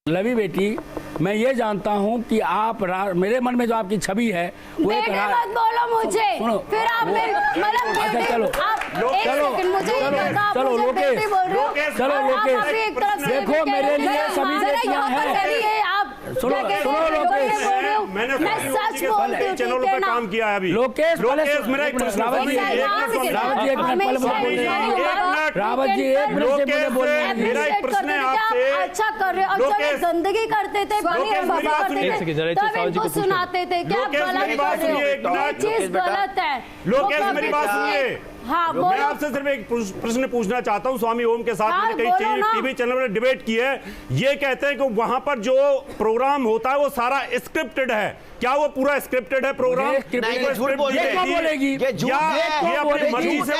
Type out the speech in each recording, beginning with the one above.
लवी बेटी, मैं ये जानता हूँ कि आप मेरे मन में जो आपकी छवि है वो एक मत बोलो मुझे, फिर आप अच्छा चलो चलो लोकेश, देखो मेरे लिए सभी बेटियां हैं। सुनो लोकेश, मैंने चैनलों पे काम किया है अभी। लोकेश मेरा एक प्रश्न, रावत जी एक मिनट, मेरा एक प्रश्न है आपसे। अच्छा कर रहे हो, जब गंदगी करते थे तब सुनाते थे, क्या गलत चीज गलत है। लोकेश मेरी बात सुनिए। हाँ, मैं आपसे सिर्फ एक प्रश्न पूछना चाहता हूँ। स्वामी ओम के साथ मैंने कई टीवी चैनल में डिबेट की है। ये कहते हैं कि वहां पर जो प्रोग्राम होता है वो सारा स्क्रिप्टेड है। क्या वो पूरा स्क्रिप्टेड है प्रोग्राम? बोलेगी या ये अपनी मर्जी से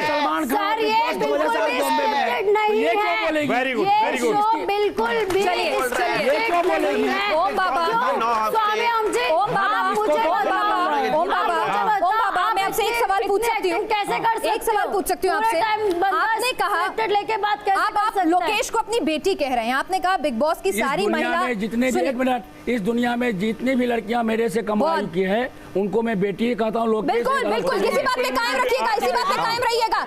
Salman Khan very good very good. बिल्कुल भी ओम बाबा, स्वामी ओम जी, ओम बाबा, मैं आपसे एक सवाल पूछ सकती हूँ? कैसे कर सकती हूँ? एक सवाल पूछ सकती हूँ आपसे? आपने कहा लेके बात आप लोकेश को अपनी बेटी कह रहे हैं, आपने कहा बिग बॉस की सारी महिला, जितने भी, एक मिनट, इस दुनिया में जितनी भी लड़कियां मेरे से कमाई की है उनको मैं बेटी कहता हूँ। बिल्कुल बिल्कुल, इसी बात पे कायम रखिएगा, इसी बात पे कायम रहिएगा,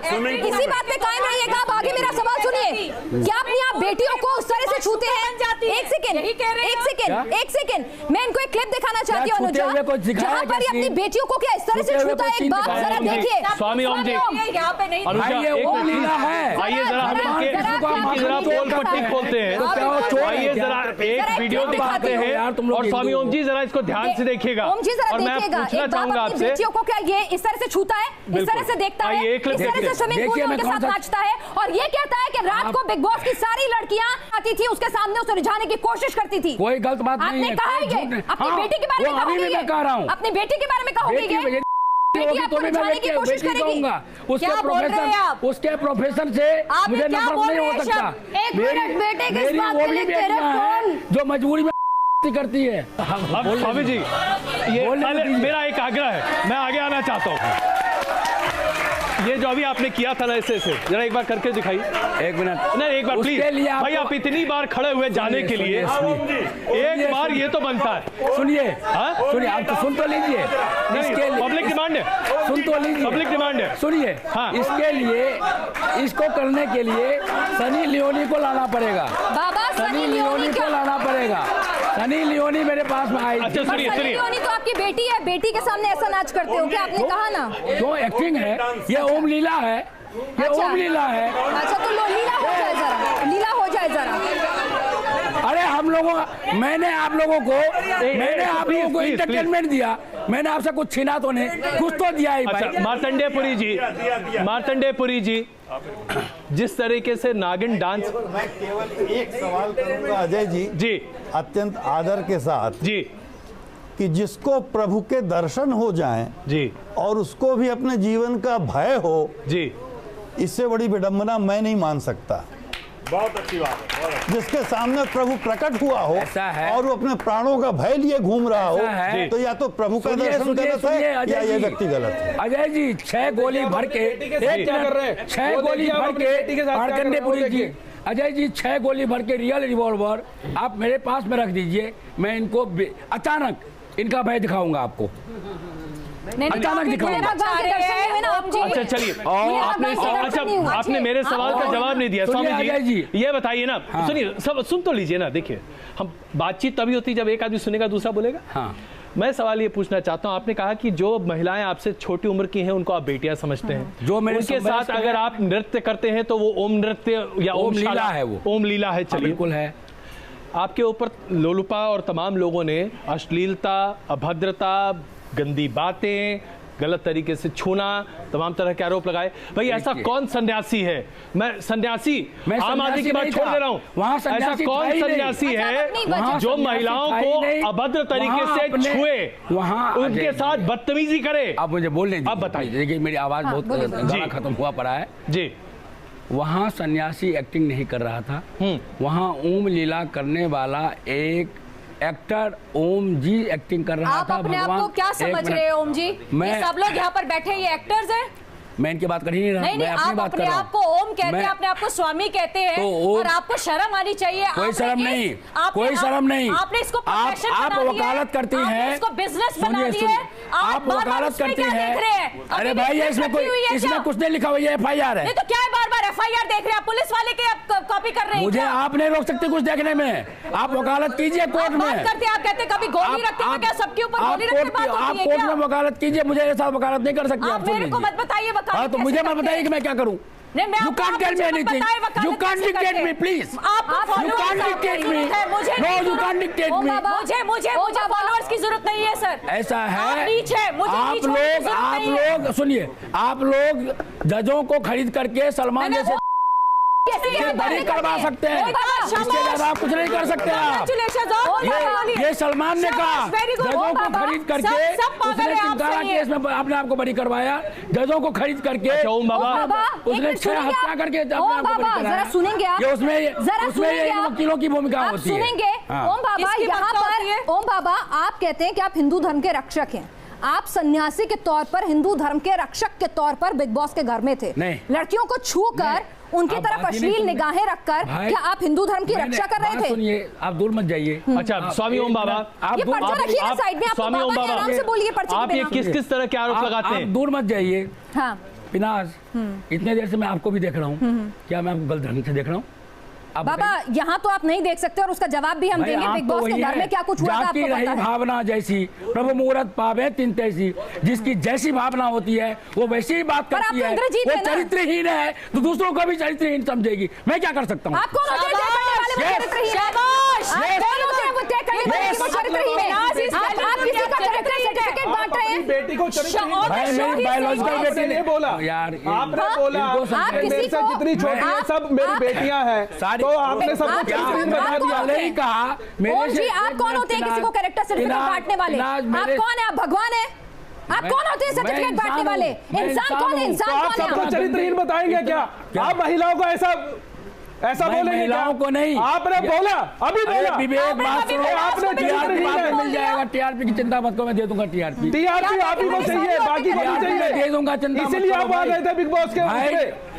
इसी बात पे कायम रहिएगा। अब आगे मेरा सवाल सुनिए, क्या अपनी आप बेटियों को उस तरह से छूते हैं? एक सेकेंड, मैं इनको एक क्लिप दिखाना चाहती हूँ अनुजा, जहाँ पर ये अपनी बेटियों को क्या इस तरह से छूता है। एक बात जरा देखिए। स्वामी ओम जी, यहाँ पे नहीं, आइए जरा हम इनकी जरा पोल पर टिक खोलते हैं। आइए जरा एक वीडियो दिखाते हैं और स्वामी ओम जी जरा इसको ध्यान से देखिएगा। ओम जी जरा देखिएगा, पूछना चाहूंगा आपसे, बेटियों को क्या ये इस तरह से छूता है, इस तरह से देखता है, इस तरह से स्विमिंग पूल में उनके साथ नाचता है, और ये कहता है कि रात को बिग बॉस की सारी लड़कियां आती थी उसके सामने, उसे रिझाने की कोशिश करती थी। कोई गलत बात नहीं है। आपने कहा है ये अपनी बेटी के बारे में कहोगे? मैं कह रहा हूँ अपनी बेटी के बारे में कहोगे? तो मैं बेटी कहूंगा। उसके प्रोफेशन से मुझे नफरत नहीं हो सकता। मेरी वो भी बेटियां हैं जो मजबूरी में करती है। स्वामी जी, ये मेरा एक आग्रह है, मैं आगे आना चाहता हूँ। ये जो अभी आपने किया था ना, ऐसे जरा एक बार करके दिखाइए। एक मिनट, नहीं एक बार प्लीज भाई, आप इतनी बार खड़े हुए जाने के लिए एक बार ये तो बनता है। सुनिए आप तो सुन तो लीजिए, पब्लिक डिमांड है, सुन तो लीजिए, पब्लिक डिमांड है। सुनिए, हाँ, इसके लिए, इसको करने के लिए सनी लियोनी को लाना पड़ेगा। बाबा सनी लियोनी को लाना पड़ेगा। सनी लियोनी मेरे पास में आई। अच्छा सुनिए, सनी लियोनी तो आपकी बेटी है, बेटी के सामने ऐसा नाच करते हो क्या? आपने कहा ना जो एक्टिंग है, ये ओम लीला है, ये ओम लीला है। अच्छा तो लीला हो जाए जरा, लीला हो जाए जरा। अरे हम लोगों, मैंने आप लोगों को इंटरटेनमेंट दिया, मैंने आपसे कुछ छीना तो नहीं, कुछ तो दिया ही भाई। अच्छा, मार्तंडेयपुरी जी, जिस तरीके से नागिन डांस, मैं केवल एक सवाल करूंगा अजय जी अत्यंत आदर के साथ जी, कि जिसको प्रभु के दर्शन हो जाएं जी और उसको भी अपने जीवन का भय हो जी, इससे बड़ी विडंबना मैं नहीं मान सकता। बहुत अच्छी बात है। जिसके सामने प्रभु प्रकट हुआ हो और वो अपने प्राणों का भय लिए घूम रहा हो, तो या तो प्रभु का दर्शन गलत है या ये व्यक्ति गलत है। अजय जी 6 गोली भर के, 6 गोली भर के मार्तंडेयपुरी जी, अजय जी 6 गोली भर के रियल रिवॉल्वर आप मेरे पास में रख दीजिए, मैं इनको अचानक इनका भय दिखाऊंगा आपको, अचानक दिखाऊंगा। अच्छा चलिए, आपने मेरे सवाल का जवाब नहीं दिया। स्वामी जी ये बताइए ना, सुनिए, सब सुन तो लीजिए ना। देखिए, हम बातचीत तभी होती जब एक आदमी सुनेगा दूसरा बोलेगा। हाँ, मैं सवाल ये पूछना चाहता हूँ, आपने कहा कि जो महिलाएं आपसे छोटी उम्र की हैं उनको आप बेटियां समझते हैं, जो मेरे उनके साथ अगर आप नृत्य करते हैं तो वो ओम नृत्य या ओम लीला है, वो ओम लीला है। चलिए, बिल्कुल है। आपके ऊपर लोलुपा और तमाम लोगों ने अश्लीलता, अभद्रता, गंदी बातें, गलत तरीके से छूना, तमाम तरह के आरोप लगाए। भाई ऐसा कौन सन्यासी है, मैं आम आदमी की बात छोड़ दे रहा हूँ, ऐसा कौन सन्यासी है जो महिलाओं को अभद्र तरीके से छुए, वहाँ उनके साथ बदतमीजी करे? आप मुझे बोलने दीजिए। अब बताइए। देखिए मेरी आवाज बहुत गाना खत्म हुआ पड़ा है जी। वहाँ सन्यासी एक्टिंग नहीं कर रहा था, वहाँ ओम लीला करने वाला एक एक्टर ओम जी एक्टिंग कर रहा था। आप अपने आप को क्या समझ रहे हैं ओम जी? मैं सब लोग यहाँ पर बैठे ये एक्टर्स हैं? मैं इनकी बात कर ही नहीं रहा, नहीं, मैं अपनी आप बात कर अपने रहा आप को ओम कहते हैं, अपने आप को स्वामी कहते हैं, और आपको शर्म आनी चाहिए। कोई शर्म नहीं, कोई शर्म नहीं। आपने इसको प्रोफेशन आप बना दिया, वकालत करती आपने हैं, इसको बिजनेस बना दिया है, आप वकालत करती हैं। अरे भाई इसमें कोई, इसमें कुछ नहीं लिखा हुआ, ये FIR है। नहीं तो क्या है, बार बार FIR देख रहे हैं, पुलिस वाले के आप कॉपी कर रहे हैं। मुझे आप नहीं रोक सकते कुछ देखने में, आप वकालत कीजिए कोर्ट में। बात करते हैं, आप कहते हैं कभी गोली रखते हैं, क्या सबके ऊपर गोली रख के बात होती है? आप कोर्ट में वकालत कीजिए, मुझे ऐसा वकालत नहीं कर सकते। आप मेरे को मत बताइए वकालत। हाँ तो मुझे मत बताइए कि मैं क्या करूं। You can't tell me anything. You can't dictate me, please. You can't dictate me. No, you can't dictate me. मुझे फॉलोअर्स की जरूरत नहीं है सर। ऐसा है, आप लोग सुनिए, आप लोग जजों को खरीद करके सलमान जैसे बरी करवा सकते हैं, इसके ज्यादा आप कुछ नहीं कर सकते। आप ये सलमान ने कहा, जजों को खरीद करके उसने चिंकारा केस में अपने आप को बरी करवाया, जजों को खरीद करके ओम बाबा उसने 6 हत्या करके अपने आप को बरी कराया। सुनेंगे आप, ये उसमें ये वकीलों की भूमिका होती है। सुनेंगे ओम बाबा, यहाँ पर ओम बाबा आप कहते हैं कि आप हिंदू धर्म के रक्षक हैं, आप सन्यासी के तौर पर हिंदू धर्म के रक्षक के तौर पर बिग बॉस के घर में थे, लड़कियों को छूकर उनकी तरफ अश्लील निगाहें रखकर, क्या आप हिंदू धर्म की रक्षा कर रहे थे? सुनिए, आप दूर मत जाइए। अच्छा स्वामी ओम बाबा, ये पर्चा रखिए ना साइड में, आप स्वामी ओम बाबा आराम से बोलिए पर्चे आप ये किस तरह के आरोप लगाते हैं? आप दूर मत जाइए। हाँ पिनाज, इतने देर से मैं आपको भी देख रहा हूँ, क्या मैं आपको गलत ढंग से देख रहा हूँ? बाबा यहाँ तो आप नहीं देख सकते और उसका जवाब भी हम देंगे। बिग बॉस के घर में क्या कुछ हुआ था आपको पता है? भावना जैसी प्रभु मुहूर्त पावे तिन तैसी, जिसकी जैसी भावना होती है वो वैसी ही बात करती है। वो चरित्रहीन है तो दूसरों को भी चरित्रहीन समझेगी। मैं क्या कर सकता हूँ? आप कौन होते हैं तय करने वाले? चरित्रहीन आप कौन होते हैं वो तय करने वाले कि वो चरित्रहीन है? आप किसी का चरित्र सर्टिफिकेट बांट रहे हैं? बेटी को मेरी बायोलॉजिकल बेटी ने बोला यार, आपने बोला मेरे से जितनी छोटी है सब मेरी बेटियां हैं, तो आपने सबको चरित्रहीन बता दिया। नहीं कहा मेरे से। आप कौन होते हैं किसी को कैरेक्टर सर्टिफिकेट बांटने वाले? आप कौन है? आप भगवान है? आप कौन होते हैं सर्टिफिकेट बांटने वाले? इंसान कौन है? इंसान आप कौन है? सबको चरित्रहीन बताएंगे क्या? आप महिलाओं को ऐसा बोलेंगे? महिलाओं को नहीं, आपने बोला, अभी बोला। विवेक बात सुनो, आपने TRP मिल जाएगा, TRP की चिंता मत करो, मैं दे दूंगा TRP। TRP आप ही को चाहिए, बाकी को नहीं चाहिए। दे दूंगा, चिंता मत करो। इसीलिए आप आ गए थे बिग बॉस के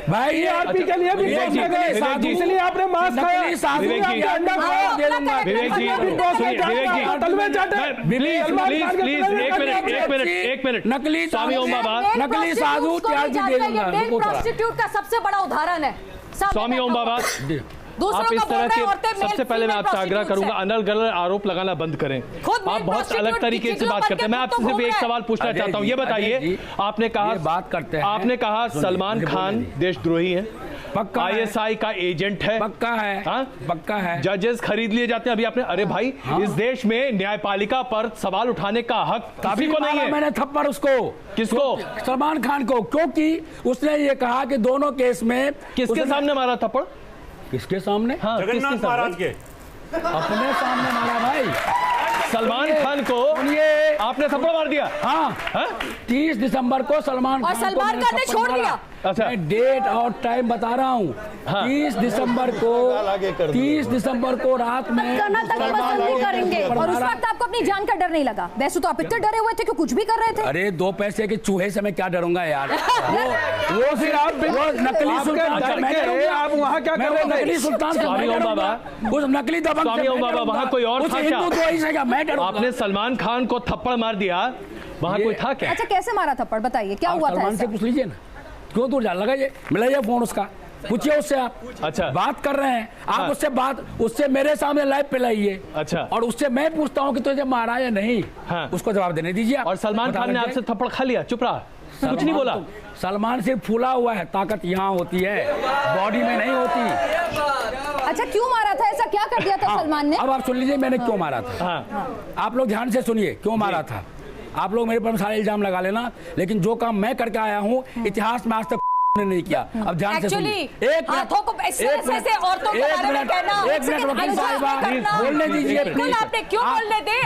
भाई TRP के लिए बिग बॉस में गए, इसलिए आपने मास्क खाया, एक मिनट नकली स्वामी ओम बाबा, नकली साधु TRP दे दूंगा। प्रोस्टिट्यूट का सबसे बड़ा उदाहरण है स्वामी ओम बाबा। आप इस तरह के, सबसे पहले मैं आपसे आग्रह करूंगा अनल गलत आरोप लगाना बंद करें। आप बहुत अलग तरीके से बात करते हैं। मैं आपसे सिर्फ एक सवाल पूछना चाहता हूं, ये बताइए, आपने कहा बात करते हैं, आपने कहा सलमान खान देशद्रोही है, पक्का ISI का एजेंट है, पक्का है, हाँ पक्का है, जजेस खरीद लिए जाते हैं। अभी आपने, अरे भाई इस देश में न्यायपालिका पर सवाल उठाने का हक किसी को नहीं है। मैंने थप्पड़ उसको, किसको? सलमान खान को, क्योंकि उसने ये कहा कि दोनों केस में। किसके सामने मारा थप्पड़? किसके सामने? हाँ, जगन्नाथ महाराज के अपने सामने मारा भाई। सलमान खान को आपने थप्पड़ मार दिया? हाँ 30 दिसंबर को सलमान और सलमान खान ने छोड़ दिया। अच्छा, मैं डेट और टाइम बता रहा हूँ। 30 दिसंबर को रात में करेंगे। और उस वक्त आपको अपनी जान का डर नहीं लगा? वैसे तो आप इतने डरे हुए थे कि कुछ भी कर रहे थे। अरे 2 पैसे के चूहे से मैं क्या डरूंगा यार? वो फिर आप नकली सुल्तान, आप वहाँ क्या कर रहे थे? नकली सुल्तान स्वामी ओम बाबा, उस नकली दबंग, स्वामी ओम बाबा, वहाँ कोई और था क्या? मैं डरूंगा। आपने सलमान खान को थप्पड़ मार दिया, वहाँ कोई था क्या? अच्छा कैसे मारा थप्पड़, बताइए क्या हुआ था? सलमान से पूछ लीजिए ना, क्यों दूर जा लगाइए, मिलाइए फोन उसका, पूछिए उससे। आप अच्छा बात कर रहे हैं, आप उससे मेरे सामने लाइव पे लाइए। अच्छा, और उससे मैं पूछता हूँ कि तुझे मारा या नहीं, उसको जवाब देने दीजिए। और सलमान खान ने आपसे थप्पड़ खा लिया, चुप रहा, कुछ नहीं बोला? सलमान सिर्फ फूला हुआ है, ताकत यहाँ होती है, बॉडी में नहीं होती। अच्छा क्यों मारा था? ऐसा क्या कर दिया था सलमान ने? अब आप सुन लीजिए मैंने क्यों मारा था। आप लोग ध्यान से सुनिए क्यों मारा था। आप लोग मेरे पर सारे इल्जाम लगा लेना, लेकिन जो काम मैं करके आया हूँ इतिहास में आज तक नहीं किया। अब ध्यान से सुनिए, एक मिनट बोलने दीजिए प्लीज। आपने क्यों बोलने दे?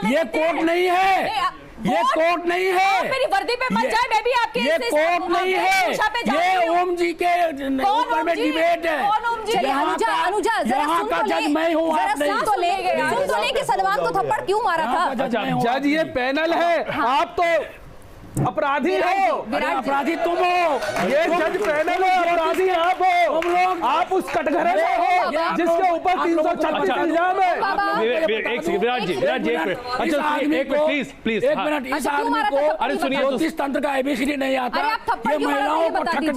ये कोर्ट नहीं है, ये कोर्ट नहीं है, मेरी वर्दी पे मत जाए, मैं भी आपके ये कोर्ट नहीं है, ये ओम जी के ऊपर में डिबेट है। अनुजा यहाँ का जज मैं हूँ, आप नहीं। सुन तो ले कि सलमान को थप्पड़ क्यों मारा था। जज ये पैनल है, आप तो अपराधी हो, अपराधी तुम हो, ये जज पैनल है, अपराधी आप हो, तुम लोग, आप उस कटघरे में हो जिसके ऊपर 336 इल्जाम है। एक सेकंड विराट जी, विराट जी एक मिनट, अच्छा एक मिनट प्लीज प्लीज, एक मिनट। इस आदमी को अरे सुनिए, ज्योतिष तंत्र का एबीसीडी नहीं आता, ये महिलाओं को ठक के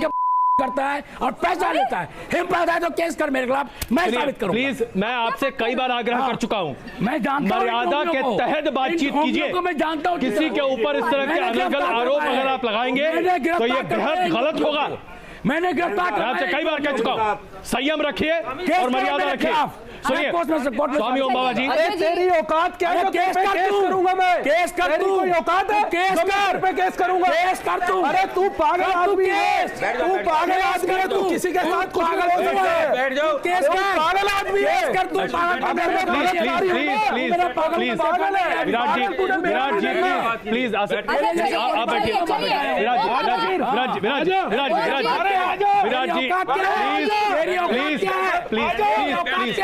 करता है और पैसा लेता है। हिम्मत है तो केस कर मेरे खिलाफ, मैं साबित करूंगा। प्लीज, मैं आपसे कई बार आग्रह कर चुका हूं, मैं जानता हूं, मर्यादा के तहत बातचीत कीजिए। मैं जानता हूं किसी के ऊपर इस तरह के अलग अलग आरोप अगर आप लगाएंगे तो ये बेहद गलत होगा। मैंने गिरफ्तार आपसे कई बार कह चुका हूं, संयम रखिए और मर्यादा रखिए। सुनिए स्वामी ओम बाबा जी, अरे तेरी औकात क्या है? केस करूंगा मैं, केस कर, तू कोई औकात है? केस कर पे केस करूंगा, केस कर तू। अरे तू पागल आदमी है, तू पागल आदमी है, तू किसी के साथ पागल हो सकता है। बैठ जाओ, केस कर, पागल आदमी है, केस कर तू। प्लीज प्लीज प्लीज पागल है विराट जी, विराट जी प्लीज आप बैठिए। विराट जी, विराट जी, विराट जी, विराट जी, विराट जी प्लीज प्लीज प्लीज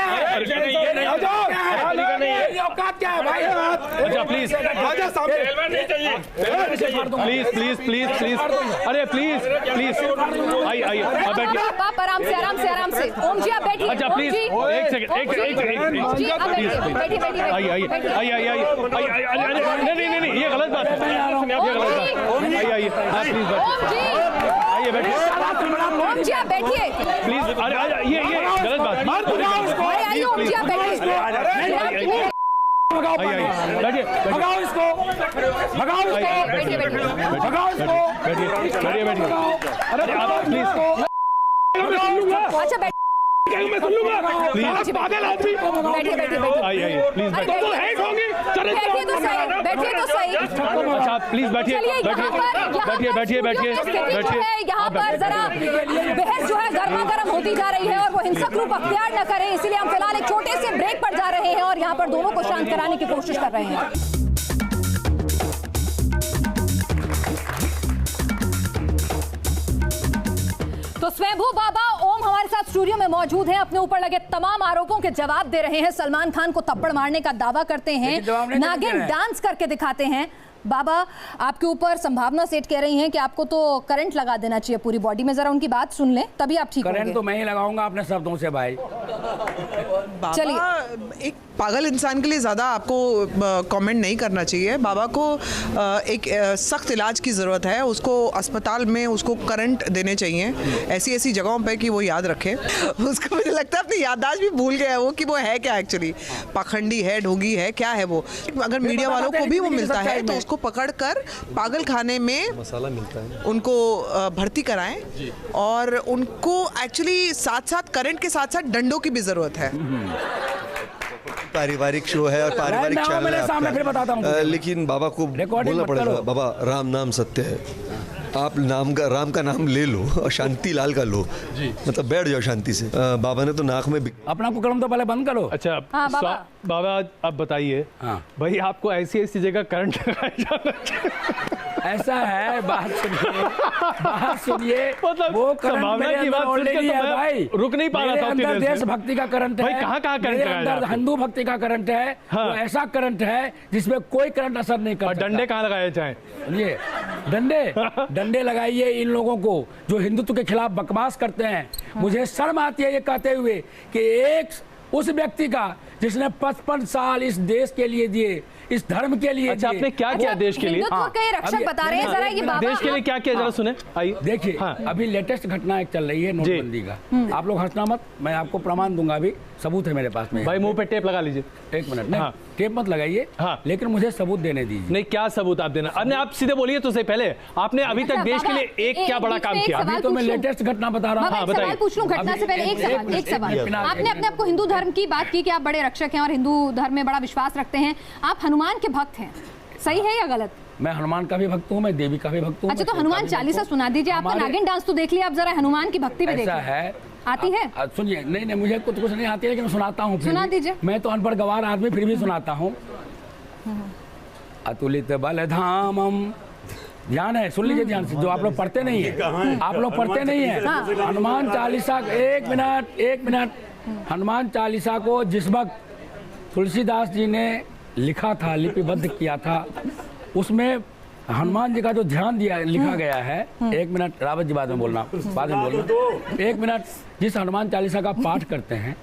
औकात क्या है भाई? अच्छा please please please please please, अरे प्लीज प्लीज आइए आइए आप बैठिए। आप आराम से आराम से आराम से। ओम जी आप बैठिए। अच्छा प्लीज एक सेकंड, एक बैठिए आइए आइए आइए आइए आइए, नहीं नहीं ये गलत बात है, ये गलत बात है। आइए आइए आप प्लीज आइए बैठिए। ओम जी आप बैठिए प्लीज, अरे ये गलत बात, मार दो उसको। आइए ओम जी आप बैठिए। बैठिए, भगाओ इसको, भगाओ इसको, बैठिए बैठिए भगाओ इसको, बैठिए बैठिए। अरे आप प्लीज, अच्छा मैं सुन लूंगा। पागल आदमी, बैठिए बैठिए आइए आइए प्लीज बैठिए। बैठिए तो सही, बैठिए तो सही। अच्छा प्लीज बैठिए बैठिए बैठिए बैठिए बैठिए। यहाँ पर जरा बहस जो है गर्मा गर्म होती जा रही है और वो हिंसक रूप अख्तियार न करे, इसलिए हम फिलहाल एक छोटे से ब्रेक पर जा रहे हैं और यहाँ पर दोनों को शांत कराने की कोशिश कर रहे हैं। तो स्वयंभू बाबा ओम हमारे साथ स्टूडियो में मौजूद हैं, अपने ऊपर लगे तमाम आरोपों के जवाब दे रहे हैं। सलमान खान को थप्पड़ मारने का दावा करते हैं, नागिन डांस करके दिखाते हैं। बाबा आपके ऊपर संभावना सेठ कह रही हैं कि आपको तो करंट लगा देना चाहिए पूरी बॉडी में, जरा उनकी बात सुन लें तभी आप ठीक होंगे। करंट तो मैं ही लगाऊंगा अपने शब्दों से भाई। चलिए, एक पागल इंसान के लिए ज़्यादा आपको कमेंट नहीं करना चाहिए। बाबा को एक सख्त इलाज की ज़रूरत है, उसको अस्पताल में उसको करंट देने चाहिए ऐसी ऐसी जगहों पे कि वो याद रखे। उसको मुझे लगता है अपनी याददाश्त भी भूल गया है वो कि वो है क्या एक्चुअली, पाखंडी है, ढोंगी है, क्या है वो। अगर मीडिया वालों को भी वो मिलता है तो उसको पकड़कर पागल खाने में मसाला मिलता है, उनको भर्ती कराएं और उनको एक्चुअली साथ साथ करंट के साथ साथ डंडों की भी ज़रूरत है। पारिवारिक शो है और पारिवारिक चैनल है, लेकिन बाबा को बोलना पड़ेगा, बाबा राम नाम सत्य है, आप राम का नाम ले लो और शांति लाल का लो जी, मतलब बैठ जाओ शांति से। बाबा ने तो नाक में अपना कुकरम तो पहले बंद करो। अच्छा बाबा अब बताइए भाई, आपको ऐसी ऐसी जगह करंट लगाया जाना चाहिए? ऐसा है, बात सुनिए मतलब वो संभावना की बात ऑलरेडी है भाई, रुक नहीं पा रहा था। देशभक्ति का करंट है भाई, कहाँ करंट है? हिंदू भक्ति का करंट है, वो ऐसा करंट है जिसमें कोई करंट असर नहीं करता। डंडे कहाँ लगाए जाए? ये डंडे लगाइए इन लोगों को जो हिंदुत्व के खिलाफ बकवास करते हैं। मुझे शर्म आती है ये कहते हुए कि एक उस व्यक्ति का जिसने 55 साल इस देश के लिए दिए, इस धर्म के लिए। अच्छा, आपने क्या किया देश के लिए? हिंदुत्व के रक्षक बता रहे हैं, जरा ये बाबा देश के लिए क्या किया, जरा सुने। आइए देखिए, अभी लेटेस्ट घटना एक चल रही है नोटबंदी का। आप लोग हंसना मत, मैं आपको प्रमाण दूंगा, अभी सबूत है मेरे पास में। भाई मुंह पे टेप लगा लीजिए। एक मिनट, नहीं टेप मत लगाइए, लेकिन मुझे सबूत देने दीजिए। नहीं, क्या सबूत आप देना? अरे आप सीधे बोलिए तो सही। पहले आपने अभी तक देश के लिए एक क्या बड़ा काम किया? अभी तो मैं लेटेस्ट घटना बता रहा हूँ। सवाल पूछ लूं घटना से पहले, एक सवाल। आपने अपने आप को हिंदू धर्म की बात की कि आप बड़े रक्षक हैं और हिंदू धर्म में बड़ा विश्वास रखते हैं, आप हनुमान के भक्त हैं, सही है या गलत? मैं हनुमान का भी भक्त हूँ, मैं देवी का भी भक्त हूँ। अच्छा, तो हनुमान चालीसा सुना दीजिए। आपका नागिन डांस तो देख लिया, आप जरा हनुमान की भक्ति भी देखिए। ऐसा है, आती है? सुनिए, नहीं मुझे कुछ नहीं आती है, लेकिन सुनाता हूँ। सुना दीजिए। मैं तो अनपढ़ गवार आदमी, फिर भी सुनाता हूँ। अतुलित बल धामम, ध्यान है, सुन लीजिए ध्यान से, जो आप लोग पढ़ते नहीं है, आप लोग पढ़ते नहीं है। हनुमान चालीसा, एक मिनट, हनुमान चालीसा को जिस वक्त तुलसीदास जी ने लिखा था, लिपिबद्ध किया था, उसमें हनुमान जी का जो ध्यान दिया लिखा गया है, 1 मिनट रावत जी बाद में बोलना, एक मिनट। जिस हनुमान चालीसा का पाठ करते हैं,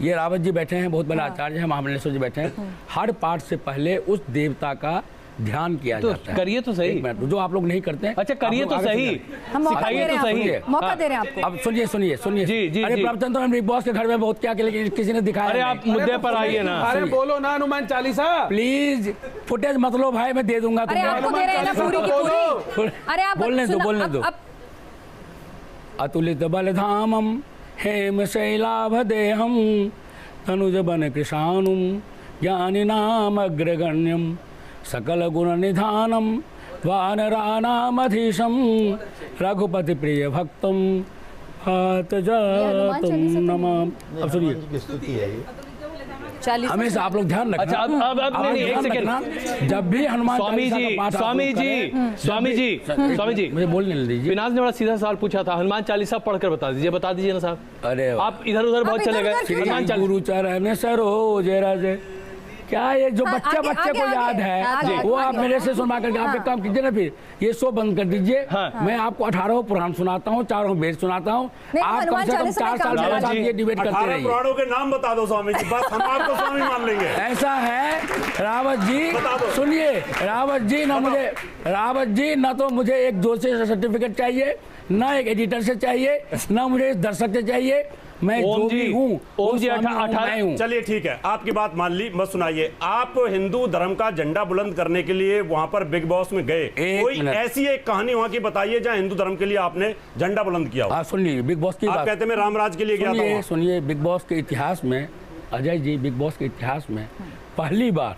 ये रावत जी बैठे हैं, बहुत बड़े आचार्य हैं, महामंडलेश्वर जी बैठे हैं, हर पाठ से पहले उस देवता का ध्यान किया जाता है। करिए तो सही, जो आप लोग नहीं करते हैं। अच्छा करिए तो सही, सिखाइए तो सही, मौका दे रहे हैं आपको। अब सुनिए जी। अरे प्रभुचंद तो बिग बॉस के घर में बहुत क्या लेकिन किसी ने दिखाया। अरे आप मुद्दे पर आइए ना। अरे बोलो ना हनुमान चालीसा प्लीज, फुटेज मत लो भाई, मैं दे दूंगा। अरे आपको दे रहे हैं ना पूरी की पूरी। अरे आप बोलने दो। अतुलित बलधामम हेम शैलाभदेहम तनुज बन कृशानुम ज्ञानिनाम अग्रगण्यम सकल गुण निधानम वानरानामधीशम रघुपति प्रिय भक्तम जातम नमः। अब सुनिए, हमेशा आप लोग ध्यान रखना। अच्छा अब नहीं, एक सेकंड। जब भी हनुमान स्वामी जी मुझे बोलने दीजिए। विनाश ने बड़ा सीधा सवाल पूछा था, हनुमान चालीसा पढ़कर बता दीजिए ना साहब। अरे आप इधर उधर बहुत चले गए। हनुमान चालीसा गुरु चरण सरोज रज, क्या ये जो बच्चे को याद है वो आप मेरे से सुनवा करके आप एक काम कीजिए ना, फिर ये शो बंद कर दीजिए। मैं आपको 18 पुराण सुनाता हूँ, 4 वेद सुनाता हूँ। आप कम से कम 4 साल मेरे साथ ये डिबेट करते रहिए। पुराणों के नाम बता दो स्वामी जी, बस हम आपको स्वामी मान लेंगे। ऐसा है रावत जी, सुनिए रावत जी, ना तो मुझे एक जोशी से सर्टिफिकेट चाहिए, ना एक एडिटर से चाहिए, ना मुझे दर्शक से चाहिए। मैं जो भी हूँ, ओम जी 18 चलिए ठीक है, आपकी बात मान ली। मत सुनाइए, आप हिंदू धर्म का झंडा बुलंद करने के लिए वहां पर बिग बॉस में गए, कोई ऐसी एक कहानी वहां की बताइए जहां हिंदू धर्म के लिए आपने झंडा बुलंद किया हो। सुनिए बिग बॉस की आप कहते मैं रामराज के लिए गया था। सुनिए बिग बॉस के इतिहास में, अजय जी, बिग बॉस के इतिहास में पहली बार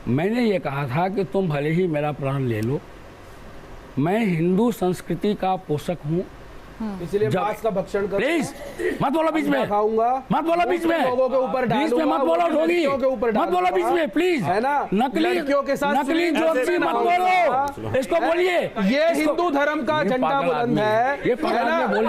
मैंने ये कहा था कि तुम भले ही मेरा प्राण ले लो, मैं हिंदू संस्कृति का पोषक हूँ, इसलिए मांस का भक्षण कर। प्लीज मत बोलो बीच में, खाऊंगा मत बोलो बीच में, लोगों के ऊपर बीच में मत बोलो, ठोगी मत बोलो बीच में प्लीज, है ना। नकली जोशी मत बोलो, इसको बोलिए। ये हिंदू धर्म का झंडा बुलंद है, ये बोलने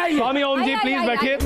स्वामी ओम जी प्लीज बैठिए।